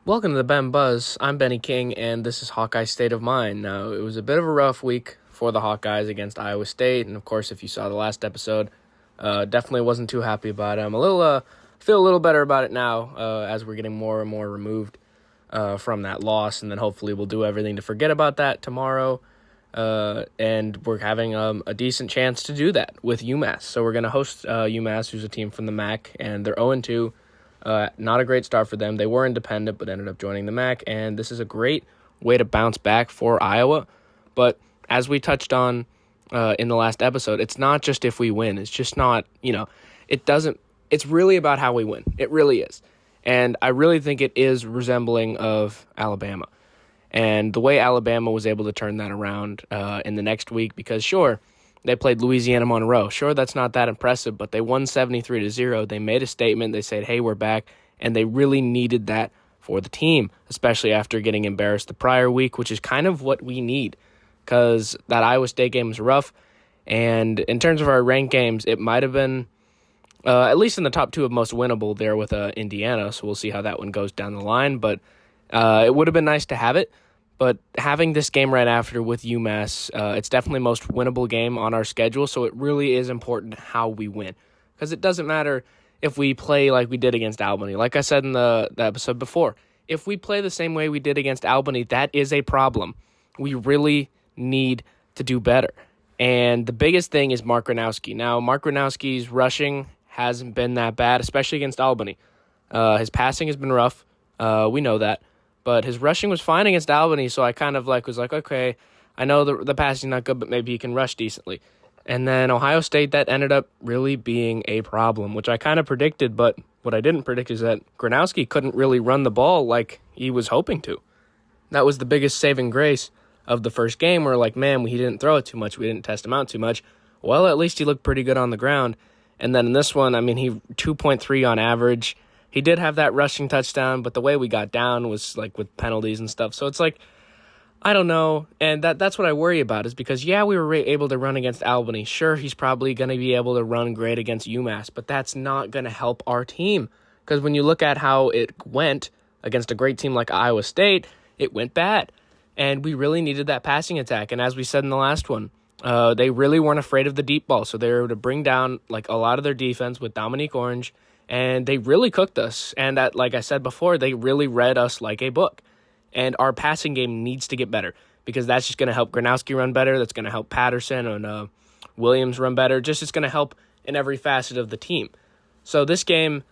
Welcome to the Ben Buzz. I'm Benny King, and this is Hawkeye State of Mind. Now, it was a bit of a rough week for the Hawkeyes against Iowa State, and of course, if you saw the last episode, definitely wasn't too happy about it. Feel a little better about it now as we're getting more and more removed from that loss, and then hopefully we'll do everything to forget about that tomorrow. And we're having a decent chance to do that with UMass. So we're going to host UMass, who's a team from the MAC, and they're 0-2. Not a great start for them. They were independent, but ended up joining the MAC, and this is a great way to bounce back for Iowa. But as we touched on in the last episode, it's not just if we win. It's just not, it's really about how we win. It really is. And I really think it is resembling of Alabama. And the way Alabama was able to turn that around in the next week, because sure, they played Louisiana Monroe. Sure, that's not that impressive, but they won 73-0. They made a statement. They said, hey, we're back. And they really needed that for the team, especially after getting embarrassed the prior week, which is kind of what we need because that Iowa State game was rough. And in terms of our ranked games, it might have been at least in the top two of most winnable there with Indiana. So we'll see how that one goes down the line. But it would have been nice to have it. But having this game right after with UMass, it's definitely the most winnable game on our schedule, so it really is important how we win. Because it doesn't matter if we play like we did against Albany. Like I said in the episode before, if we play the same way we did against Albany, that is a problem. We really need to do better. And the biggest thing is Mark Gronowski. Now, Mark Gronowski's rushing hasn't been that bad, especially against Albany. His passing has been rough. We know that. But his rushing was fine against Albany, so I kind of was like, okay, I know the passing's not good, but maybe he can rush decently. And then Ohio State, that ended up really being a problem, which I kind of predicted, but what I didn't predict is that Gronowski couldn't really run the ball like he was hoping to. That was the biggest saving grace of the first game, where man, he didn't throw it too much, we didn't test him out too much. Well, at least he looked pretty good on the ground. And then in this one, he 2.3 on average. He did have that rushing touchdown, but the way we got down was with penalties and stuff. So it's I don't know. And that's what I worry about is because, yeah, we were able to run against Albany. Sure, he's probably going to be able to run great against UMass, but that's not going to help our team. Because when you look at how it went against a great team like Iowa State, it went bad. And we really needed that passing attack. And as we said in the last one, they really weren't afraid of the deep ball. So they were able to bring down a lot of their defense with Dominique Orange. And they really cooked us. And like I said before, they really read us like a book. And our passing game needs to get better because that's just going to help Gronowski run better. That's going to help Patterson and Williams run better. It's going to help in every facet of the team. So this game,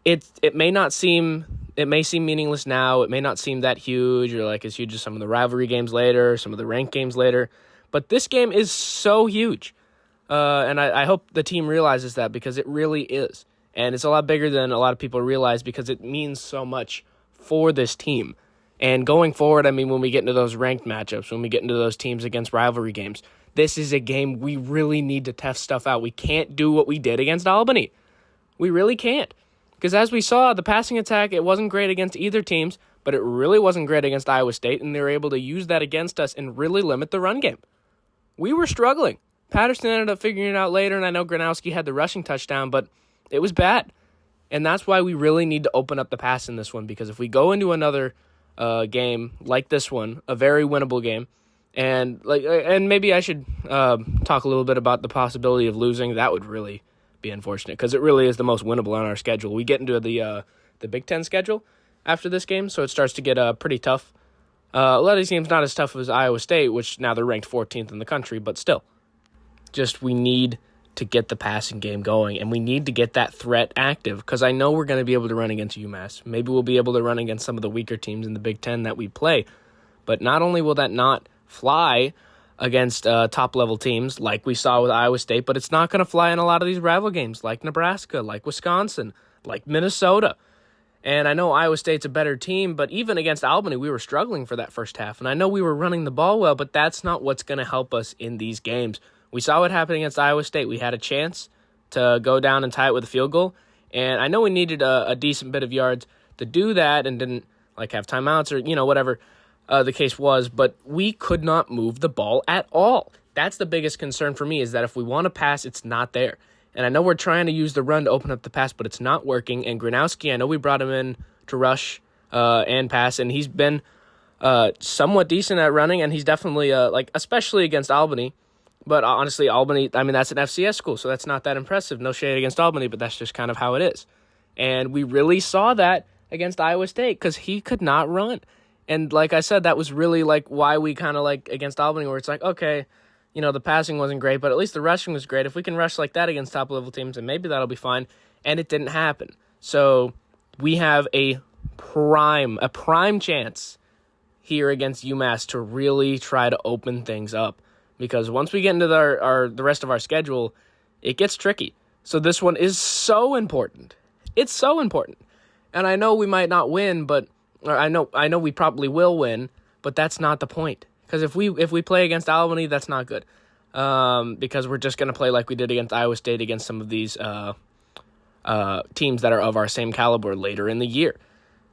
it may seem meaningless now. It may not seem that huge or as huge as some of the rivalry games later, some of the ranked games later. But this game is so huge. And I hope the team realizes that because it really is. And it's a lot bigger than a lot of people realize because it means so much for this team. And going forward, when we get into those ranked matchups, when we get into those teams against rivalry games, this is a game we really need to test stuff out. We can't do what we did against Albany. We really can't. Because as we saw, the passing attack, it wasn't great against either teams, but it really wasn't great against Iowa State, and they were able to use that against us and really limit the run game. We were struggling. Patterson ended up figuring it out later, and I know Gronowski had the rushing touchdown, but it was bad. And that's why we really need to open up the pass in this one, because if we go into another game like this one, a very winnable game, and maybe I should talk a little bit about the possibility of losing, that would really be unfortunate, because it really is the most winnable on our schedule. We get into the Big Ten schedule after this game, so it starts to get pretty tough. A lot of these games not as tough as Iowa State, which now they're ranked 14th in the country, but still. We need to get the passing game going, and we need to get that threat active, because I know we're going to be able to run against UMass. Maybe we'll be able to run against some of the weaker teams in the Big Ten that we play, but not only will that not fly against top-level teams like we saw with Iowa State, but it's not going to fly in a lot of these rival games like Nebraska, like Wisconsin, like Minnesota. And I know Iowa State's a better team, but even against Albany, we were struggling for that first half, and I know we were running the ball well, but that's not what's going to help us in these games. We saw what happened against Iowa State. We had a chance to go down and tie it with a field goal, and I know we needed a decent bit of yards to do that and didn't have timeouts or whatever the case was, but we could not move the ball at all. That's the biggest concern for me, is that if we want to pass, it's not there. And I know we're trying to use the run to open up the pass, but it's not working. And Gronowski, I know we brought him in to rush and pass, and he's been somewhat decent at running, and he's definitely, especially against Albany. But honestly, Albany, I mean, that's an FCS school, so that's not that impressive. No shade against Albany, but that's just kind of how it is. And we really saw that against Iowa State because he could not run. And like I said, that was really why we kind of against Albany, where it's okay, the passing wasn't great, but at least the rushing was great. If we can rush like that against top-level teams, then maybe that'll be fine. And it didn't happen. So we have a prime chance here against UMass to really try to open things up. Because once we get into the rest of our schedule, it gets tricky. So this one is so important. It's so important. And I know we might not win, I know we probably will win, but that's not the point. Because if we play against Albany, that's not good. Because we're just going to play like we did against Iowa State against some of these teams that are of our same caliber later in the year.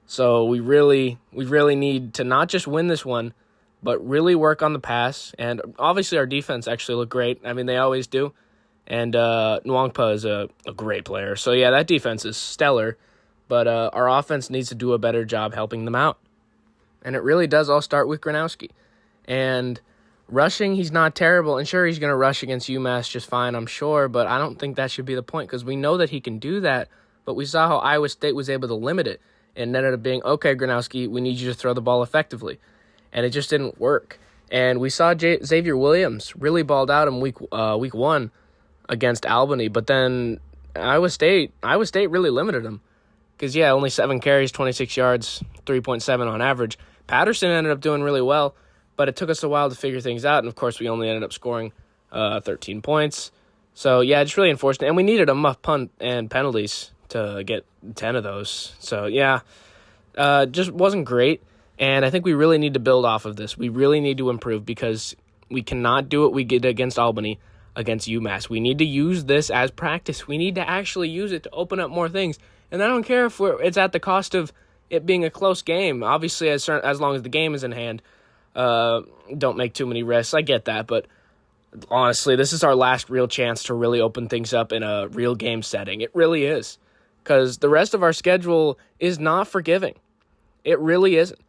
So we really need to not just win this one, but really work on the pass. And obviously our defense actually looked great. I mean, they always do. And Nwangpa is a great player. So, yeah, that defense is stellar. But our offense needs to do a better job helping them out. And it really does all start with Gronowski. And rushing, he's not terrible. And sure, he's going to rush against UMass just fine, I'm sure. But I don't think that should be the point because we know that he can do that. But we saw how Iowa State was able to limit it. And ended up being, okay, Gronowski, we need you to throw the ball effectively. And it just didn't work. And we saw Xavier Williams really balled out in week one against Albany. But then Iowa State really limited him. Because, yeah, only 7 carries, 26 yards, 3.7 on average. Patterson ended up doing really well, but it took us a while to figure things out. And, of course, we only ended up scoring 13 points. So, yeah, it's really unfortunate. And we needed a muff punt and penalties to get 10 of those. So, yeah, just wasn't great. And I think we really need to build off of this. We really need to improve because we cannot do what we did against Albany against UMass. We need to use this as practice. We need to actually use it to open up more things. And I don't care if it's at the cost of it being a close game. Obviously, as long as the game is in hand, don't make too many risks. I get that, but honestly, this is our last real chance to really open things up in a real game setting. It really is. Because the rest of our schedule is not forgiving. It really isn't.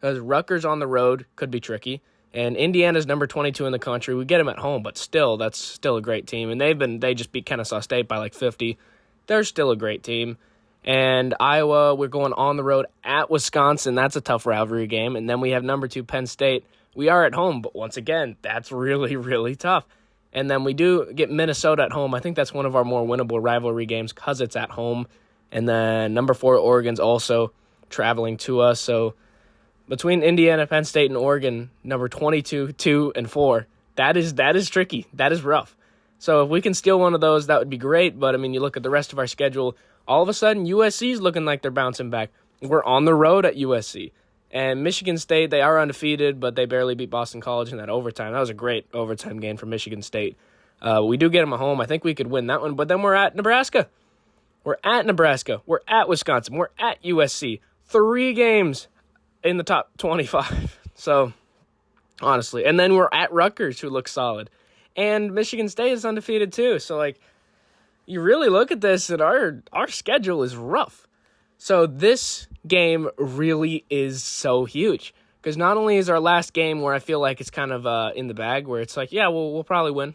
Because Rutgers on the road could be tricky. And Indiana's number 22 in the country. We get them at home, but still, that's still a great team. And they just beat Kennesaw State by 50. They're still a great team. And Iowa, we're going on the road at Wisconsin. That's a tough rivalry game. And then we have number 2 Penn State. We are at home, but once again, that's really, really tough. And then we do get Minnesota at home. I think that's one of our more winnable rivalry games because it's at home. And then number 4 Oregon's also traveling to us. So between Indiana, Penn State, and Oregon, number 22, 2, and 4, that is tricky. That is rough. So if we can steal one of those, that would be great. But, I mean, you look at the rest of our schedule, all of a sudden USC's looking like they're bouncing back. We're on the road at USC. And Michigan State, they are undefeated, but they barely beat Boston College in that overtime. That was a great overtime game for Michigan State. We do get them at home. I think we could win that one. But then we're at Nebraska. We're at Nebraska. We're at Wisconsin. We're at USC. 3 games in the top 25. So, honestly. And then we're at Rutgers, who looks solid. And Michigan State is undefeated, too. So, you really look at this, and our schedule is rough. So, this game really is so huge. Because not only is our last game where I feel like it's kind of in the bag, where it's we'll probably win.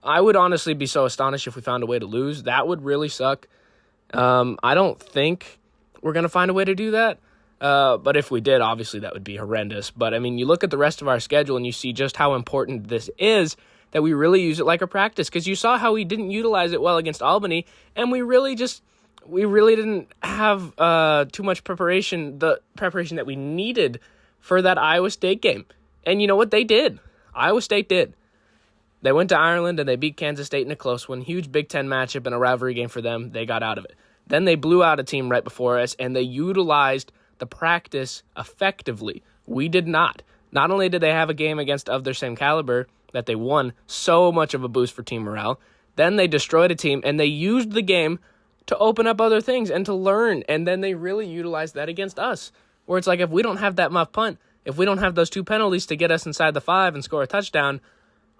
I would honestly be so astonished if we found a way to lose. That would really suck. I don't think we're going to find a way to do that. But if we did, obviously that would be horrendous. But, I mean, you look at the rest of our schedule and you see just how important this is, that we really use it like a practice. Because you saw how we didn't utilize it well against Albany, and we really didn't have too much preparation, the preparation that we needed for that Iowa State game. And you know what? They did. Iowa State did. They went to Ireland and they beat Kansas State in a close one. Huge Big Ten matchup and a rivalry game for them. They got out of it. Then they blew out a team right before us, and they utilized the practice effectively. We did not. Not only did they have a game against of their same caliber that they won, so much of a boost for team morale, then they destroyed a team, and they used the game to open up other things and to learn, and then they really utilized that against us, where it's if we don't have that muff punt, if we don't have those 2 penalties to get us inside the 5 and score a touchdown,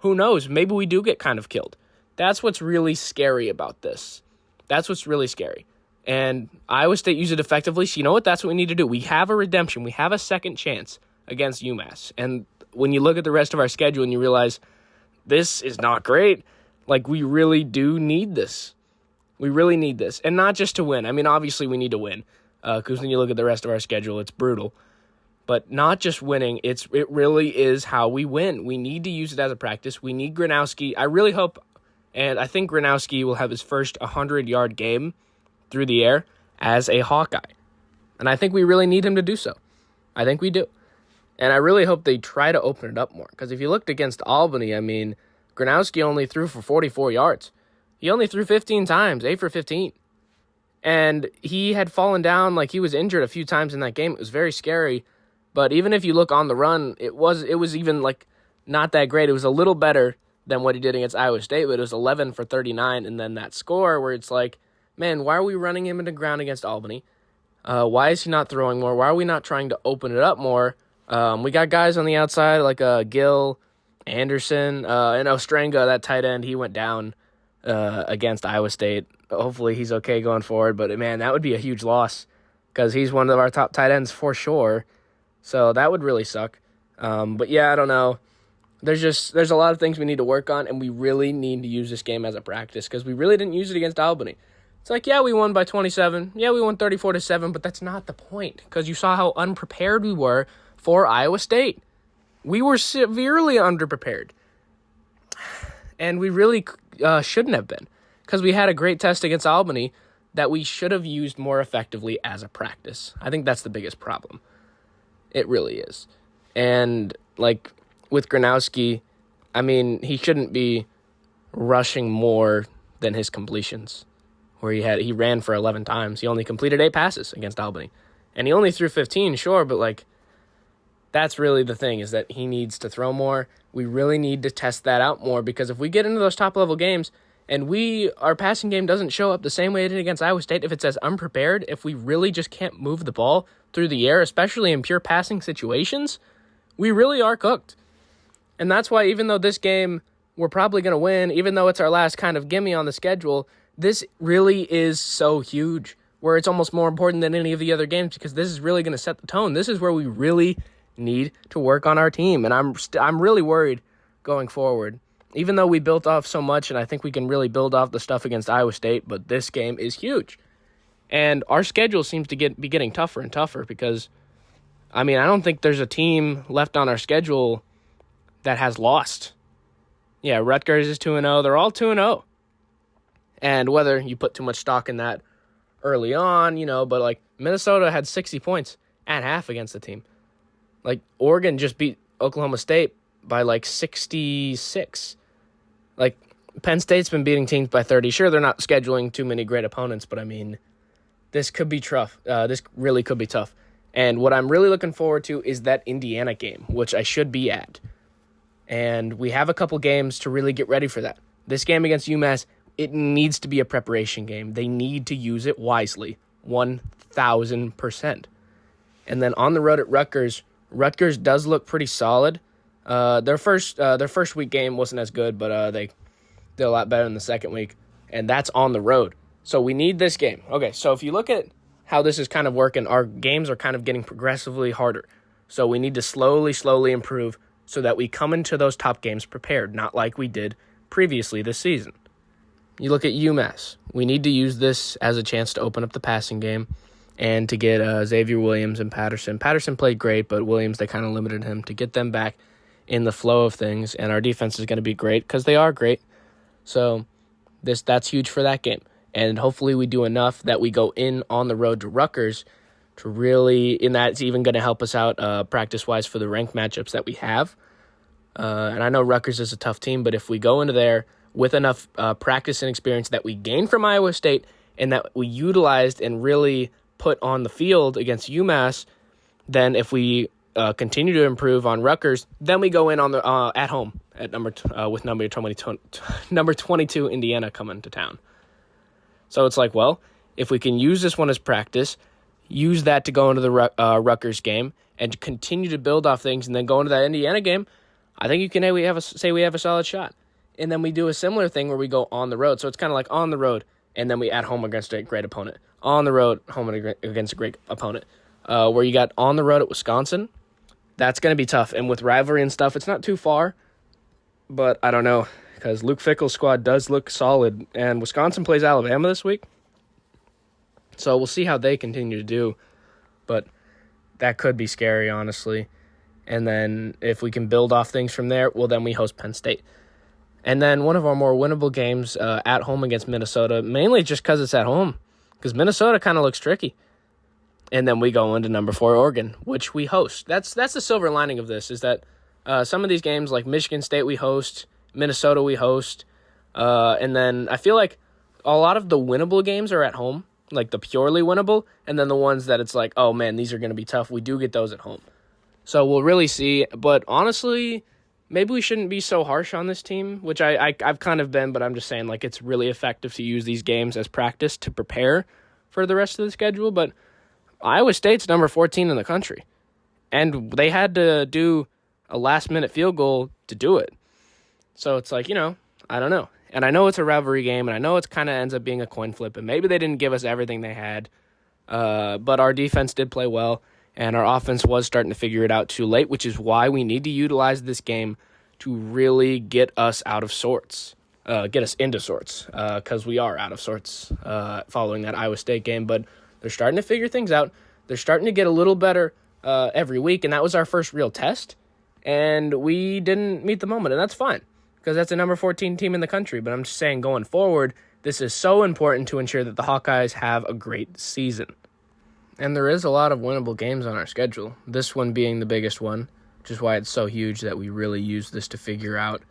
who knows? Maybe we do get kind of killed. That's what's really scary about this. That's what's really scary. And Iowa State used it effectively. So you know what? That's what we need to do. We have a redemption. We have a second chance against UMass. And when you look at the rest of our schedule and you realize this is not great, like we really do need this. We really need this. And not just to win. I mean, obviously we need to win because when you look at the rest of our schedule, it's brutal. But not just winning, it really is how we win. We need to use it as a practice. We need Gronowski. I really hope, and I think Gronowski will have his first 100-yard game through the air as a Hawkeye. And I think we really need him to do so. I think we do. And I really hope they try to open it up more. Because if you looked against Albany, I mean, Gronowski only threw for 44 yards. He only threw 15 times, 8 for 15. And he had fallen down, like he was injured a few times in that game. It was very scary. But even if you look on the run, it was even like not that great. It was a little better than what he did against Iowa State, but it was 11 for 39. And then that score where it's like, man, why are we running him into the ground against Albany? Why is he not throwing more? Why are we not trying to open it up more? We got guys on the outside like Gill, Anderson, and Ostrenga, that tight end. He went down against Iowa State. Hopefully he's okay going forward. But, man, that would be a huge loss because he's one of our top tight ends for sure. So that would really suck. But, yeah, I don't know. There's a lot of things we need to work on, and we really need to use this game as a practice because we really didn't use it against Albany. It's like, yeah, we won by 27. Yeah, we won 34-7, but that's not the point because you saw how unprepared we were for Iowa State. We were severely underprepared. And we really shouldn't have been because we had a great test against Albany that we should have used more effectively as a practice. I think that's the biggest problem. It really is. And, like, with Gronowski, I mean, he shouldn't be rushing more than his completions, where he ran for 11 times. He only completed 8 passes against Albany. And he only threw 15, sure, but, like, that's really the thing, is that he needs to throw more. We really need to test that out more, because if we get into those top-level games and our passing game doesn't show up the same way it did against Iowa State, if it's as unprepared, if we really just can't move the ball through the air, especially in pure passing situations, we really are cooked. And that's why even though this game we're probably going to win, even though it's our last kind of gimme on the schedule, this really is so huge, where it's almost more important than any of the other games, because this is really going to set the tone. This is where we really need to work on our team, and I'm really worried going forward. Even though we built off so much, and I think we can really build off the stuff against Iowa State, but this game is huge. And our schedule seems to be getting tougher and tougher because, I mean, I don't think there's a team left on our schedule that has lost. Yeah, Rutgers is 2-0. They're all 2-0. And whether you put too much stock in that early on, but like Minnesota had 60 points at half against the team. Like Oregon just beat Oklahoma State by like 66. Like Penn State's been beating teams by 30. Sure, they're not scheduling too many great opponents, but I mean, this could be tough. This really could be tough. And what I'm really looking forward to is that Indiana game, which I should be at. And we have a couple games to really get ready for that. This game against UMass, it needs to be a preparation game. They need to use it wisely, 1,000%. And then on the road at Rutgers does look pretty solid. Their first week game wasn't as good, but they did a lot better in the second week, and that's on the road. So we need this game. Okay, so if you look at how this is kind of working, our games are kind of getting progressively harder. So we need to slowly improve so that we come into those top games prepared, not like we did previously this season. You look at UMass. We need to use this as a chance to open up the passing game and to get Xavier Williams and Patterson. Patterson played great, but Williams, they kind of limited him to get them back in the flow of things, and our defense is going to be great because they are great. So that's huge for that game. And hopefully we do enough that we go in on the road to Rutgers to really, and that's even going to help us out practice-wise for the ranked matchups that we have. And I know Rutgers is a tough team, but if we go into there with enough practice and experience that we gained from Iowa State and that we utilized and really put on the field against UMass, then if we continue to improve on Rutgers, then we go in on the at home at with number 22 Indiana coming to town. So it's like, well, if we can use this one as practice, use that to go into the Rutgers game, and continue to build off things, and then go into that Indiana game, I think you can say we have a solid shot. And then we do a similar thing where we go on the road. So it's kind of like on the road and then we at home against a great opponent. On the road, home against a great opponent. Where you got on the road at Wisconsin, that's going to be tough. And with rivalry and stuff, it's not too far, but I don't know, because Luke Fickell's squad does look solid, and Wisconsin plays Alabama this week, so we'll see how they continue to do, but that could be scary, honestly. And then if we can build off things from there, well, then we host Penn State. And then one of our more winnable games at home against Minnesota, mainly just because it's at home, because Minnesota kind of looks tricky. And then we go into number 4 Oregon, which we host. That's the silver lining of this, is that some of these games, like Michigan State we host, Minnesota we host, and then I feel like a lot of the winnable games are at home, like the purely winnable, and then the ones that it's like, oh man, these are going to be tough, we do get those at home. So we'll really see, but honestly, maybe we shouldn't be so harsh on this team, which I've kind of been, but I'm just saying, like, it's really effective to use these games as practice to prepare for the rest of the schedule. But Iowa State's number 14 in the country, and they had to do a last-minute field goal to do it. So it's like, I don't know. And I know it's a rivalry game, and I know it kind of ends up being a coin flip, and maybe they didn't give us everything they had, but our defense did play well, and our offense was starting to figure it out too late, which is why we need to utilize this game to really get us out of sorts, get us into sorts, because we are out of sorts following that Iowa State game. But they're starting to figure things out. They're starting to get a little better every week, and that was our first real test, and we didn't meet the moment, and that's fine, because that's a number 14 team in the country. But I'm just saying, going forward, this is so important to ensure that the Hawkeyes have a great season. And there is a lot of winnable games on our schedule, this one being the biggest one, which is why it's so huge that we really use this to figure out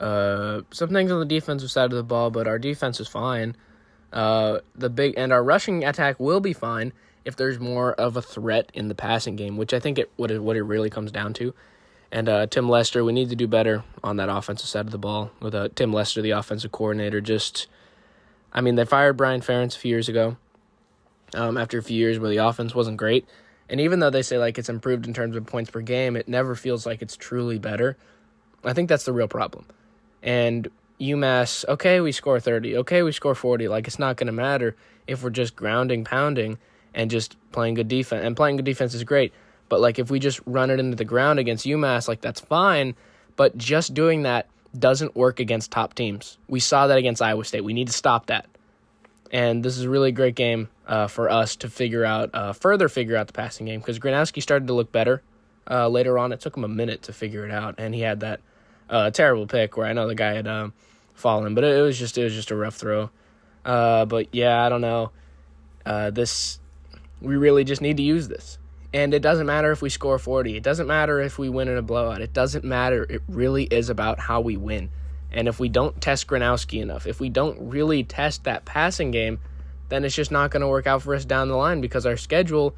some things on the defensive side of the ball, but our defense is fine. Our rushing attack will be fine if there's more of a threat in the passing game, which I think what it really comes down to. And Tim Lester, we need to do better on that offensive side of the ball with Tim Lester, the offensive coordinator. They fired Brian Ferentz a few years ago. After a few years where the offense wasn't great. And even though they say like it's improved in terms of points per game, it never feels like it's truly better. I think that's the real problem. And UMass, okay, we score 30. Okay, we score 40. Like, it's not going to matter if we're just grounding, pounding, and just playing good defense. And playing good defense is great. But, like, if we just run it into the ground against UMass, like, that's fine. But just doing that doesn't work against top teams. We saw that against Iowa State. We need to stop that. And this is a really great game for us to further figure out the passing game, because Gronowski started to look better later on. It took him a minute to figure it out, and he had that terrible pick where I know the guy had fallen, but it was just a rough throw. But yeah, I don't know. We really just need to use this. And it doesn't matter if we score 40. It doesn't matter if we win in a blowout. It doesn't matter. It really is about how we win. And if we don't test Gronowski enough, if we don't really test that passing game, then it's just not going to work out for us down the line, because our schedule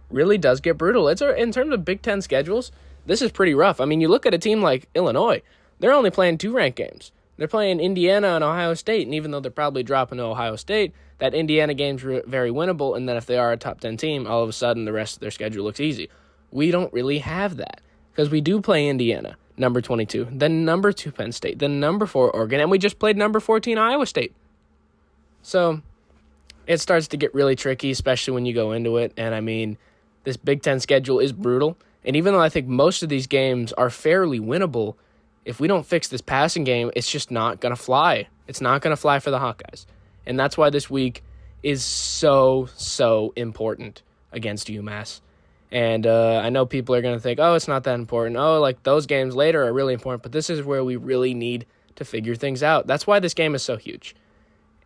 really does get brutal. In terms of Big Ten schedules, this is pretty rough. I mean, you look at a team like Illinois, they're only playing 2 ranked games. They're playing Indiana and Ohio State, and even though they're probably dropping to Ohio State, that Indiana game's very winnable, and then if they are a top 10 team, all of a sudden the rest of their schedule looks easy. We don't really have that, because we do play Indiana, number 22, then number 2 Penn State, then number 4 Oregon, and we just played number 14 Iowa State. So it starts to get really tricky, especially when you go into it. And I mean, this Big Ten schedule is brutal. And even though I think most of these games are fairly winnable, if we don't fix this passing game, it's just not going to fly. It's not going to fly for the Hawkeyes. And that's why this week is so, so important against UMass. And I know people are going to think, oh, it's not that important. Oh, like those games later are really important. But this is where we really need to figure things out. That's why this game is so huge.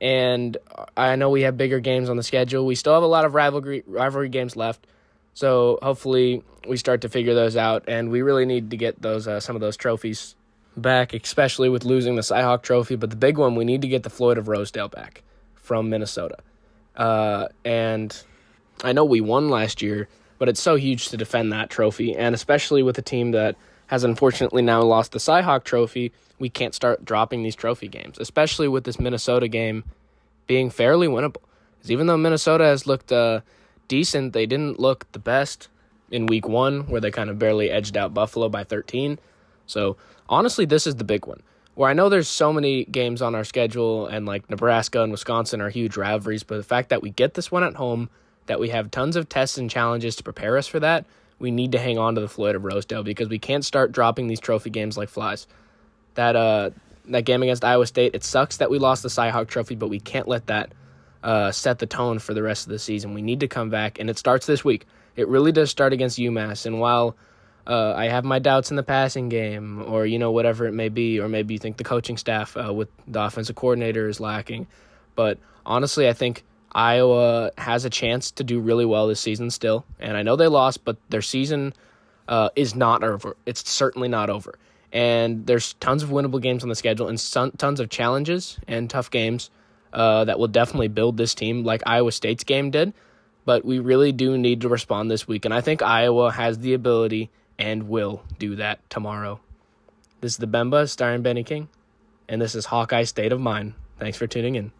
And I know we have bigger games on the schedule. We still have a lot of rivalry games left. So hopefully we start to figure those out. And we really need to get those some of those trophies back, especially with losing the Cy-Hawk Trophy. But the big one, we need to get the Floyd of Rosedale back from Minnesota. And I know we won last year, but it's so huge to defend that trophy. And especially with a team that has unfortunately now lost the Cy-Hawk Trophy, we can't start dropping these trophy games, especially with this Minnesota game being fairly winnable. Because even though Minnesota has looked decent, they didn't look the best in week 1, where they kind of barely edged out Buffalo by 13. So honestly, this is the big one. where I know there's so many games on our schedule, and like Nebraska and Wisconsin are huge rivalries, but the fact that we get this one at home, that we have tons of tests and challenges to prepare us for that, we need to hang on to the Floyd of Rosedale because we can't start dropping these trophy games like flies. That game against Iowa State, it sucks that we lost the Cy-Hawk Trophy, but we can't let that set the tone for the rest of the season. We need to come back, and it starts this week. It really does start against UMass, and while I have my doubts in the passing game, or whatever it may be, or maybe you think the coaching staff with the offensive coordinator is lacking, but honestly, I think Iowa has a chance to do really well this season still, and I know they lost, but their season is not over. It's certainly not over, and there's tons of winnable games on the schedule and tons of challenges and tough games that will definitely build this team like Iowa State's game did, but we really do need to respond this week, and I think Iowa has the ability and will do that tomorrow. This is the Bemba starring Benny King, and this is Hawkeye State of Mind. Thanks for tuning in.